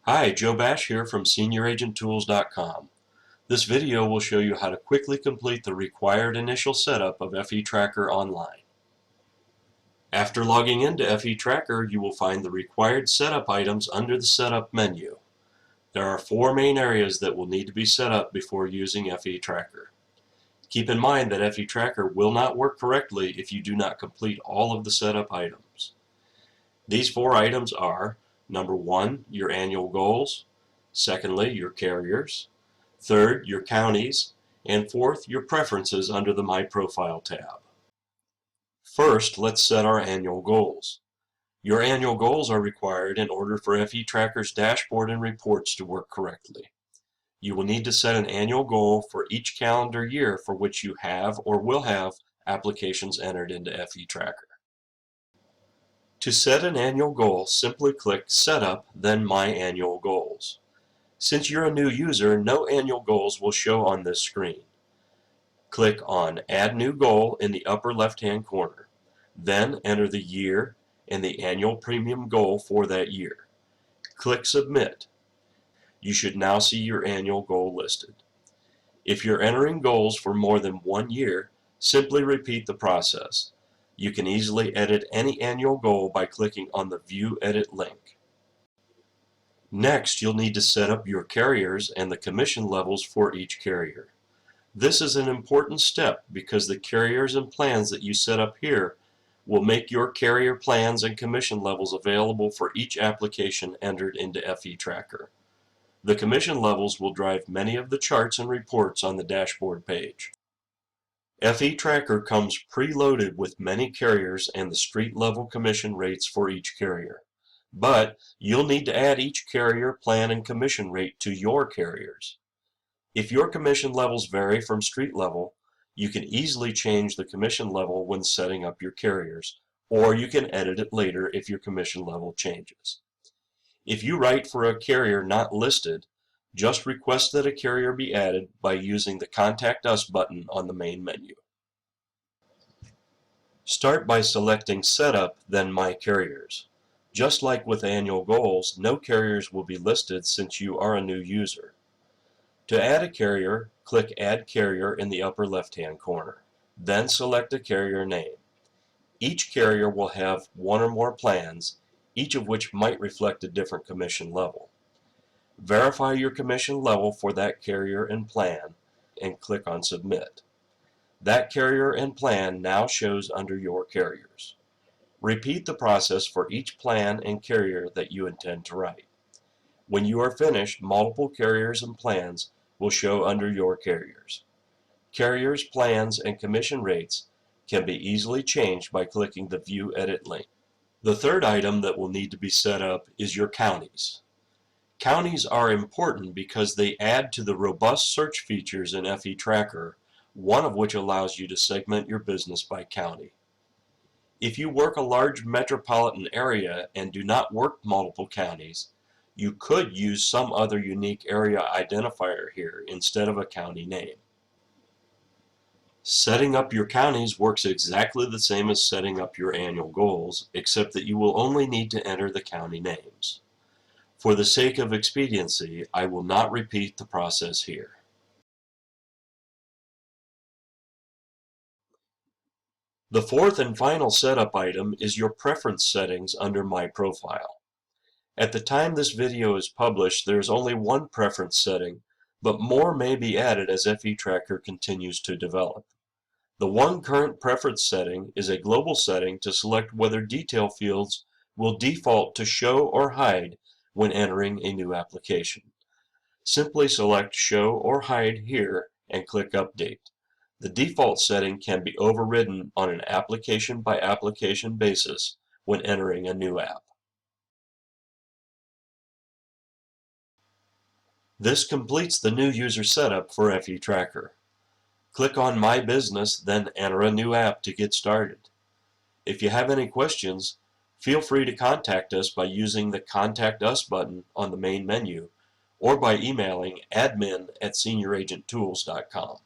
Hi, Joe Bash here from SeniorAgentTools.com. This video will show you how to quickly complete the required initial setup of FE-Tracker online. After logging into FE-Tracker, you will find the required setup items under the Setup menu. There are four main areas that will need to be set up before using FE-Tracker. Keep in mind that FE-Tracker will not work correctly if you do not complete all of the setup items. These four items are: number one, your annual goals; secondly, your carriers; third, your counties; and fourth, your preferences under the My Profile tab. First, let's set our annual goals. Your annual goals are required in order for FE-Tracker's dashboard and reports to work correctly. You will need to set an annual goal for each calendar year for which you have or will have applications entered into FE-Tracker. To set an annual goal, simply click Setup, then My Annual Goals. Since you're a new user, no annual goals will show on this screen. Click on Add New Goal in the upper left-hand corner. Then enter the year and the annual premium goal for that year. Click Submit. You should now see your annual goal listed. If you're entering goals for more than 1 year, simply repeat the process. You can easily edit any annual goal by clicking on the View Edit link. Next, you'll need to set up your carriers and the commission levels for each carrier. This is an important step because the carriers and plans that you set up here will make your carrier plans and commission levels available for each application entered into FE-Tracker. The commission levels will drive many of the charts and reports on the dashboard page. FE-Tracker comes preloaded with many carriers and the street-level commission rates for each carrier. But you'll need to add each carrier, plan, and commission rate to your carriers. If your commission levels vary from street level, you can easily change the commission level when setting up your carriers, or you can edit it later if your commission level changes. If you write for a carrier not listed, just request that a carrier be added by using the Contact Us button on the main menu. Start by selecting Setup, then My Carriers. Just like with annual goals, no carriers will be listed since you are a new user. To add a carrier, click Add Carrier in the upper left-hand corner. Then select a carrier name. Each carrier will have one or more plans, each of which might reflect a different commission level. Verify your commission level for that carrier and plan, and click on Submit. That carrier and plan now shows under your carriers. Repeat the process for each plan and carrier that you intend to write. When you are finished, multiple carriers and plans will show under your carriers. Carriers, plans, and commission rates can be easily changed by clicking the View Edit link. The third item that will need to be set up is your counties. Counties are important because they add to the robust search features in FE-Tracker, one of which allows you to segment your business by county. If you work a large metropolitan area and do not work multiple counties, you could use some other unique area identifier here instead of a county name. Setting up your counties works exactly the same as setting up your annual goals, except that you will only need to enter the county names. For the sake of expediency, I will not repeat the process here. The fourth and final setup item is your preference settings under My Profile. At the time this video is published, there is only one preference setting, but more may be added as FE-Tracker continues to develop. The one current preference setting is a global setting to select whether detail fields will default to show or hide when entering a new application. Simply select Show or Hide here and click Update. The default setting can be overridden on an application-by-application basis when entering a new app. This completes the new user setup for FE-Tracker. Click on My Business, then enter a new app to get started. If you have any questions, feel free to contact us by using the Contact Us button on the main menu or by emailing admin@senioragentTools.com.